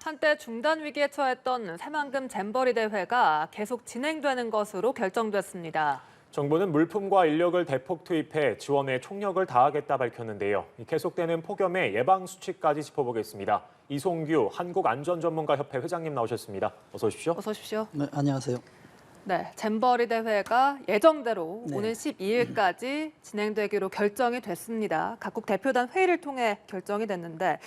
한때 중단 위기에 처했던 새만금 잼버리 대회가 계속 진행되는 것으로 결정됐습니다. 정부는 물품과 인력을 대폭 투입해 지원에 총력을 다하겠다 밝혔는데요. 계속되는 폭염의 예방 수칙까지 짚어보겠습니다. 이송규 한국안전전문가협회 회장님 나오셨습니다. 어서 오십시오. 어서 오십시오. 네, 안녕하세요. 네, 잼버리 대회가 예정대로 네. 오는 12일까지 진행되기로 결정이 됐습니다. 각국 대표단 회의를 통해 결정이 됐는데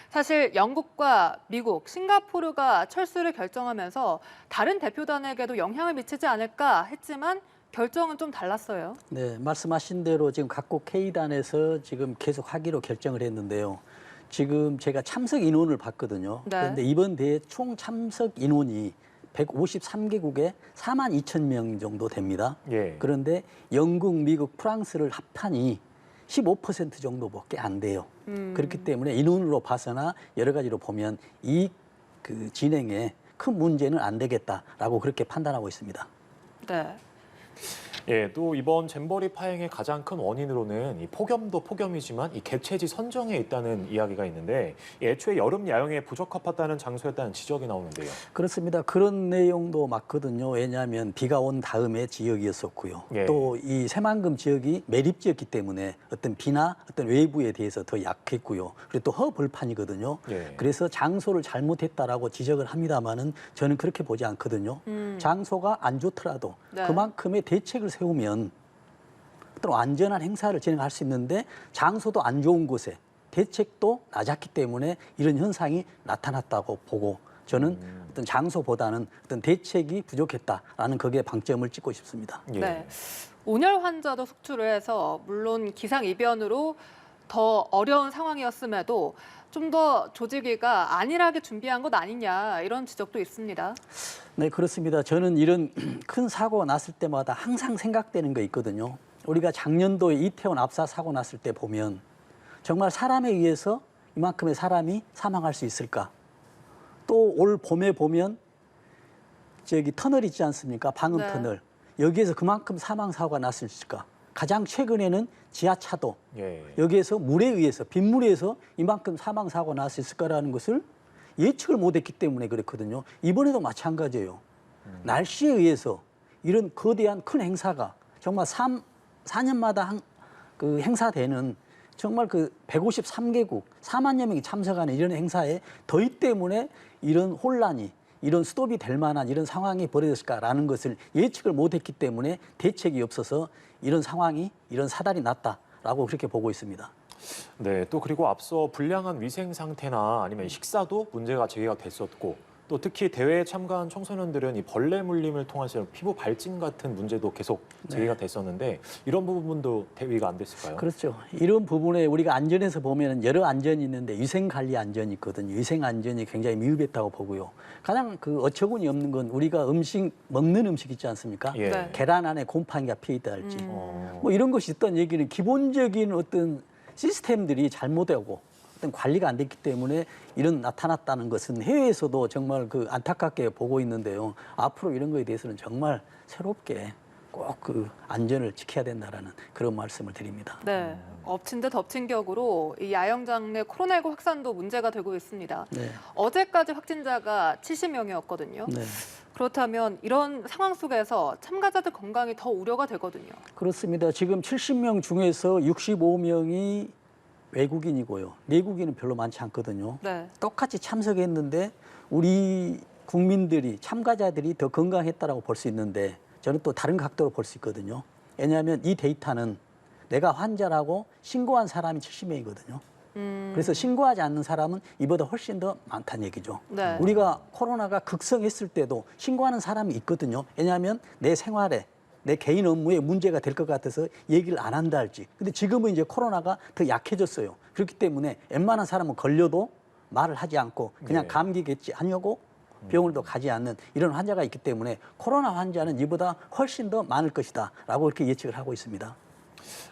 사실 영국과 미국, 싱가포르가 철수를 결정하면서 다른 대표단에게도 영향을 미치지 않을까 했지만 결정은 좀 달랐어요. 네, 말씀하신 대로 지금 각국 K단에서 지금 계속 하기로 결정을 했는데요. 지금 제가 참석 인원을 봤거든요. 네. 그런데 이번 대회 총 참석 인원이 153개국에 4만 2천 명 정도 됩니다. 예. 그런데 영국, 미국, 프랑스를 합하니 15% 정도밖에 안 돼요. 그렇기 때문에 인원으로 봐서나 여러 가지로 보면 이 진행에 큰 문제는 안 되겠다라고 그렇게 판단하고 있습니다. 네. 예, 또 이번 잼버리 파행의 가장 큰 원인으로는 이 폭염도 폭염이지만 이 개최지 선정에 있다는 이야기가 있는데 애초에 여름 야영에 부적합하다는 장소였다는 지적이 나오는데요. 그렇습니다. 그런 내용도 맞거든요. 왜냐하면 비가 온 다음에 지역이었었고요. 예. 또 이 새만금 지역이 매립지였기 때문에 어떤 비나 어떤 외부에 대해서 더 약했고요. 그리고 또 허벌판이거든요. 예. 그래서 장소를 잘못했다라고 지적을 합니다마는 저는 그렇게 보지 않거든요. 장소가 안 좋더라도 네. 그만큼의 대책을 세우면 어떤 안전한 행사를 진행할 수 있는데 장소도 안 좋은 곳에 대책도 낮았기 때문에 이런 현상이 나타났다고 보고 저는 어떤 장소보다는 어떤 대책이 부족했다라는 거기에 방점을 찍고 싶습니다. 예. 네. 온열 환자도 속출을 해서 물론 기상이변으로 더 어려운 상황이었음에도 좀 더 조직위가 안일하게 준비한 것 아니냐 이런 지적도 있습니다. 네, 그렇습니다. 저는 이런 큰 사고가 났을 때마다 항상 생각되는 거 있거든요. 우리가 작년도에 이태원 압사 사고 났을 때 보면 정말 사람에 의해서 이만큼의 사람이 사망할 수 있을까? 또 올 봄에 보면 저기 터널 있지 않습니까? 방음 네. 터널. 여기에서 그만큼 사망 사고가 났을까? 가장 최근에는 지하차도. 예. 여기에서 물에 의해서 빗물에 의해서 이만큼 사망 사고가 날 수 있을 거라는 것을 예측을 못했기 때문에 그렇거든요. 이번에도 마찬가지예요. 날씨에 의해서 이런 거대한 큰 행사가 정말 4년마다 그 행사되는 정말 그 153개국 4만여 명이 참석하는 이런 행사에 더위 때문에 이런 혼란이 이런 스톱이 될 만한 이런 상황이 벌어졌을까라는 것을 예측을 못했기 때문에 대책이 없어서 이런 상황이 이런 사달이 났다라고 그렇게 보고 있습니다. 네, 또 그리고 앞서 불량한 위생 상태나 아니면 식사도 문제가 제기가 됐었고 또 특히 대회에 참가한 청소년들은 이 벌레 물림을 통해서 피부 발진 같은 문제도 계속 제기가 됐었는데 이런 부분도 대비가 안 됐을까요? 그렇죠. 이런 부분에 우리가 안전에서 보면 여러 안전이 있는데 위생 관리 안전이 있거든요. 위생 안전이 굉장히 미흡했다고 보고요. 가장 그 어처구니 없는 건 우리가 음식 먹는 음식 있지 않습니까? 예. 네. 계란 안에 곰팡이가 피어 있다 할지 어. 뭐 이런 것이 있다는 얘기는 기본적인 어떤 시스템들이 잘못되고 어떤 관리가 안 됐기 때문에 이런 나타났다는 것은 해외에서도 정말 그 안타깝게 보고 있는데요. 앞으로 이런 거에 대해서는 정말 새롭게 꼭 그 안전을 지켜야 된다라는 그런 말씀을 드립니다. 네. 엎친 데 덮친 격으로 이 야영장 내 코로나19 확산도 문제가 되고 있습니다. 네. 어제까지 확진자가 70명이었거든요. 네. 그렇다면 이런 상황 속에서 참가자들 건강이 더 우려가 되거든요. 그렇습니다. 지금 70명 중에서 65명이 외국인이고요. 내국인은 별로 많지 않거든요. 네. 똑같이 참석했는데 우리 국민들이 참가자들이 더 건강했다라고 볼 수 있는데 저는 또 다른 각도로 볼 수 있거든요. 왜냐하면 이 데이터는 내가 환자라고 신고한 사람이 70명이거든요. 그래서 신고하지 않는 사람은 이보다 훨씬 더 많다는 얘기죠. 네. 우리가 코로나가 극성했을 때도 신고하는 사람이 있거든요. 왜냐하면 내 생활에 내 개인 업무에 문제가 될 것 같아서 얘기를 안 한다 할지. 근데 지금은 이제 코로나가 더 약해졌어요. 그렇기 때문에 웬만한 사람은 걸려도 말을 하지 않고 그냥 네. 감기겠지 하냐고 병원도 가지 않는 이런 환자가 있기 때문에 코로나 환자는 이보다 훨씬 더 많을 것이다 라고 이렇게 예측을 하고 있습니다.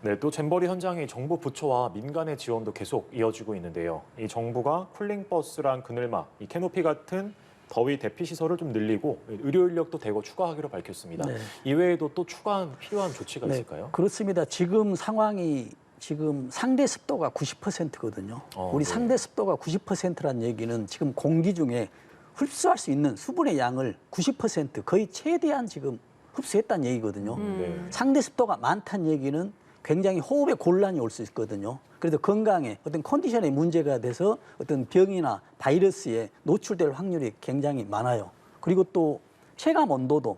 네, 또 잼버리 현장의 정부 부처와 민간의 지원도 계속 이어지고 있는데요. 이 정부가 쿨링버스랑 그늘막, 이 캐노피 같은 더위 대피 시설을 좀 늘리고 의료 인력도 대거 추가하기로 밝혔습니다. 네. 이외에도 또 추가한 필요한 조치가 있을까요? 그렇습니다. 지금 상황이 지금 상대 습도가 90%거든요. 우리 네. 상대 습도가 90%란 얘기는 지금 공기 중에 흡수할 수 있는 수분의 양을 90% 거의 최대한 지금 흡수했다는 얘기거든요. 네. 상대 습도가 많다는 얘기는 굉장히 호흡에 곤란이 올 수 있거든요. 그래서 건강에 어떤 컨디션에 문제가 돼서 어떤 병이나 바이러스에 노출될 확률이 굉장히 많아요. 그리고 또 체감 온도도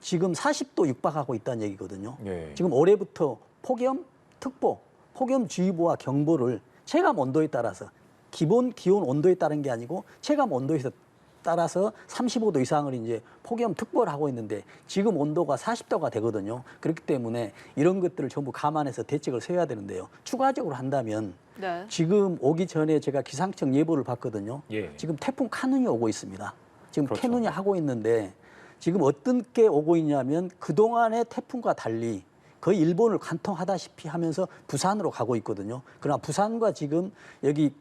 지금 40도 육박하고 있다는 얘기거든요. 네. 지금 올해부터 폭염특보, 폭염주의보와 경보를 체감 온도에 따라서 기본 기온 온도에 따른 게 아니고 체감 온도에서 따라서 35도 이상을 이제 폭염특보를 하고 있는데 지금 온도가 40도가 되거든요. 그렇기 때문에 이런 것들을 전부 감안해서 대책을 세워야 되는데요. 추가적으로 한다면 네. 지금 오기 전에 제가 기상청 예보를 봤거든요. 예. 지금 태풍 카눈이 오고 있습니다. 지금 그렇죠. 캐눈이 하고 있는데 지금 어떤 게 오고 있냐면 그동안의 태풍과 달리 거의 일본을 관통하다시피 하면서 부산으로 가고 있거든요. 그러나 부산과 지금 여기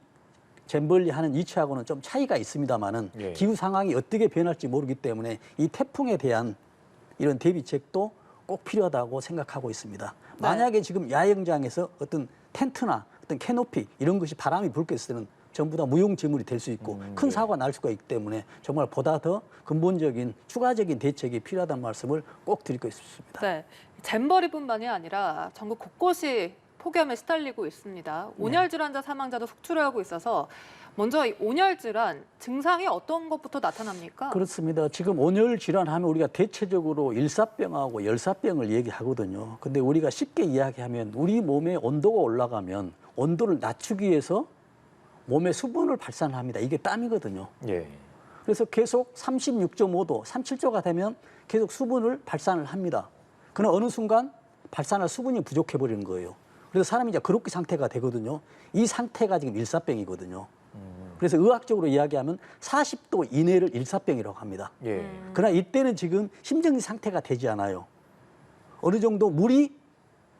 잼벌리 하는 위치하고는 좀 차이가 있습니다만은 예. 기후 상황이 어떻게 변할지 모르기 때문에 이 태풍에 대한 이런 대비책도 꼭 필요하다고 생각하고 있습니다. 만약에 지금 야영장에서 어떤 텐트나 어떤 캐노피 이런 것이 바람이 불 게 있을 때는 전부 다 무용지물이 될 수 있고 큰 사고가 날 수가 있기 때문에 정말 보다 더 근본적인 추가적인 대책이 필요하다는 말씀을 꼭 드리고 싶습니다. 네. 잼버리뿐만이 아니라 전국 곳곳이 폭염에 시달리고 있습니다. 온열 질환자 사망자도 속출하고 있어서 먼저 이 온열 질환 증상이 어떤 것부터 나타납니까? 그렇습니다. 지금 온열 질환하면 우리가 대체적으로 일사병하고 열사병을 얘기하거든요. 근데 우리가 쉽게 이야기하면 우리 몸의 온도가 올라가면 온도를 낮추기 위해서 몸에 수분을 발산합니다. 이게 땀이거든요. 예. 그래서 계속 36.5도, 37도가 되면 계속 수분을 발산을 합니다. 그러나 어느 순간 발산할 수분이 부족해 버리는 거예요. 그래서 사람이 이제 그렇게 상태가 되거든요. 이 상태가 지금 일사병이거든요. 그래서 의학적으로 이야기하면 40도 이내를 일사병이라고 합니다. 예. 그러나 이때는 지금 심정지 상태가 되지 않아요. 어느 정도 물이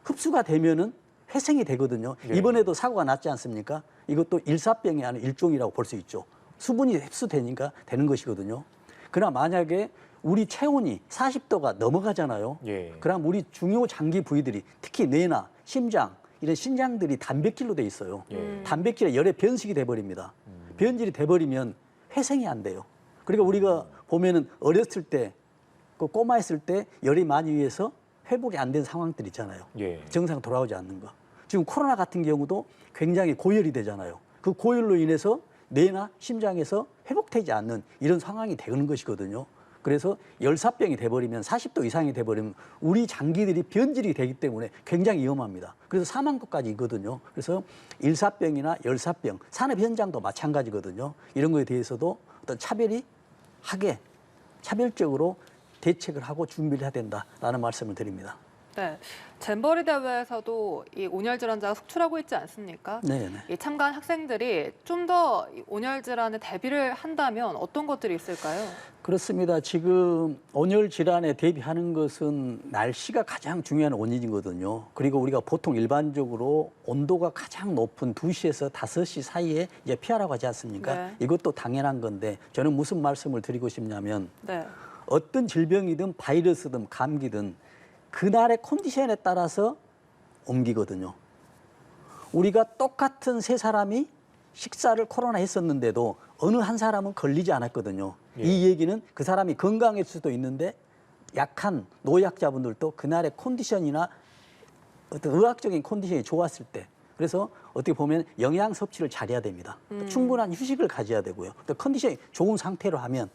흡수가 되면은 회생이 되거든요. 예. 이번에도 사고가 났지 않습니까? 이것도 일사병이 아닌 일종이라고 볼 수 있죠. 수분이 흡수되니까 되는 것이거든요. 그러나 만약에 우리 체온이 40도가 넘어가잖아요. 예. 그럼 우리 중요 장기 부위들이 특히 뇌나 심장 이런 신장들이 단백질로 돼 있어요. 예. 단백질의 열에 변식이 돼버립니다. 변질이 돼버리면 회생이 안 돼요. 그러니까 우리가 보면은 어렸을 때, 그 꼬마였을 때 열이 많이 위해서 회복이 안 된 상황들 있잖아요. 예. 정상 돌아오지 않는 거. 지금 코로나 같은 경우도 굉장히 고열이 되잖아요. 그 고열로 인해서 뇌나 심장에서 회복되지 않는 이런 상황이 되는 것이거든요. 그래서 열사병이 돼버리면 40도 이상이 돼버리면 우리 장기들이 변질이 되기 때문에 굉장히 위험합니다. 그래서 사망도까지 있거든요. 그래서 일사병이나 열사병, 산업 현장도 마찬가지거든요. 이런 거에 대해서도 어떤 차별적으로 대책을 하고 준비를 해야 된다라는 말씀을 드립니다. 네. 잼버리 대회에서도 이 온열 질환자가 속출하고 있지 않습니까? 네. 이 참가한 학생들이 좀 더 온열 질환에 대비를 한다면 어떤 것들이 있을까요? 그렇습니다. 지금 온열 질환에 대비하는 것은 날씨가 가장 중요한 원인이거든요. 그리고 우리가 보통 일반적으로 온도가 가장 높은 2시에서 5시 사이에 이제 피하라고 하지 않습니까? 네. 이것도 당연한 건데 저는 무슨 말씀을 드리고 싶냐면 네. 어떤 질병이든 바이러스든 감기든 그날의 컨디션에 따라서 옮기거든요. 우리가 똑같은 세 사람이 식사를 코로나 했었는데도 어느 한 사람은 걸리지 않았거든요. 예. 이 얘기는 그 사람이 건강할 수도 있는데 약한 노약자분들도 그날의 컨디션이나 어떤 의학적인 컨디션이 좋았을 때 그래서 어떻게 보면 영양 섭취를 잘해야 됩니다. 충분한 휴식을 가져야 되고요. 또 컨디션이 좋은 상태로 하면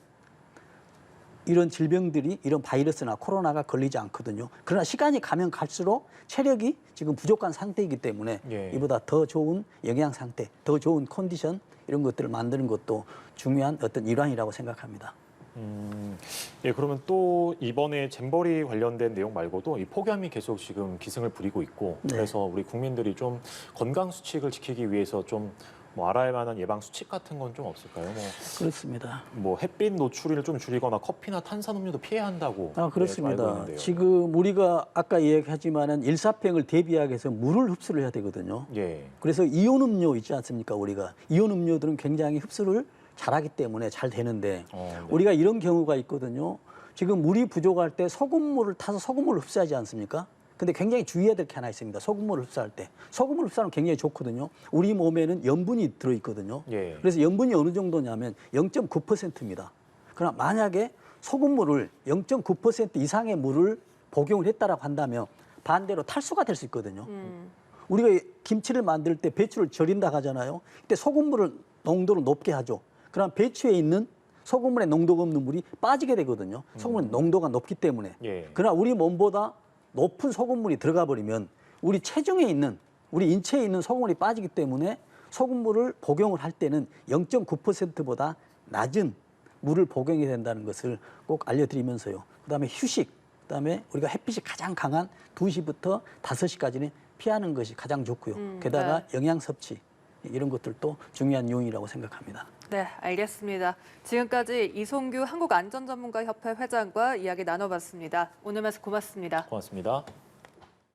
이런 질병들이 이런 바이러스나 코로나가 걸리지 않거든요. 그러나 시간이 가면 갈수록 체력이 지금 부족한 상태이기 때문에 예. 이보다 더 좋은 영양 상태, 더 좋은 컨디션 이런 것들을 만드는 것도 중요한 어떤 일환이라고 생각합니다. 예, 그러면 또 이번에 잼버리 관련된 내용 말고도 이 폭염이 계속 지금 기승을 부리고 있고 네. 그래서 우리 국민들이 좀 건강 수칙을 지키기 위해서 좀 뭐 알아야 만한 예방 수칙 같은 건 좀 없을까요? 그렇습니다. 뭐 햇빛 노출을 좀 줄이거나 커피나 탄산음료도 피해야 한다고 알고 그렇습니다. 있는데요. 지금 우리가 아까 이야기하지만은 일사병을 대비하기 위해서 물을 흡수를 해야 되거든요. 예. 그래서 이온 음료 있지 않습니까? 우리가 이온 음료들은 굉장히 흡수를 잘하기 때문에 잘 되는데 네. 우리가 이런 경우가 있거든요. 지금 물이 부족할 때 소금물을 타서 소금물을 흡수하지 않습니까? 근데 굉장히 주의해야 될 게 하나 있습니다. 소금물을 흡수할 때. 소금물 흡수하면 굉장히 좋거든요. 우리 몸에는 염분이 들어있거든요. 예. 그래서 염분이 어느 정도냐면 0.9%입니다. 그러나 만약에 소금물을 0.9% 이상의 물을 복용을 했다라고 한다면 반대로 탈수가 될 수 있거든요. 우리가 김치를 만들 때 배추를 절인다 하잖아요. 그때 소금물을 농도를 높게 하죠. 그럼 배추에 있는 소금물에 농도가 없는 물이 빠지게 되거든요. 소금물 농도가 높기 때문에. 예. 그러나 우리 몸보다 높은 소금물이 들어가 버리면 우리 체중에 있는, 우리 인체에 있는 소금물이 빠지기 때문에 소금물을 복용을 할 때는 0.9%보다 낮은 물을 복용해야 된다는 것을 꼭 알려드리면서요. 그다음에 휴식, 그다음에 우리가 햇빛이 가장 강한 2시부터 5시까지는 피하는 것이 가장 좋고요. 게다가 네. 영양 섭취 이런 것들도 중요한 요인이라고 생각합니다. 네, 알겠습니다. 지금까지 이송규 한국안전전문가협회 회장과 이야기 나눠봤습니다. 오늘 말씀 고맙습니다. 고맙습니다.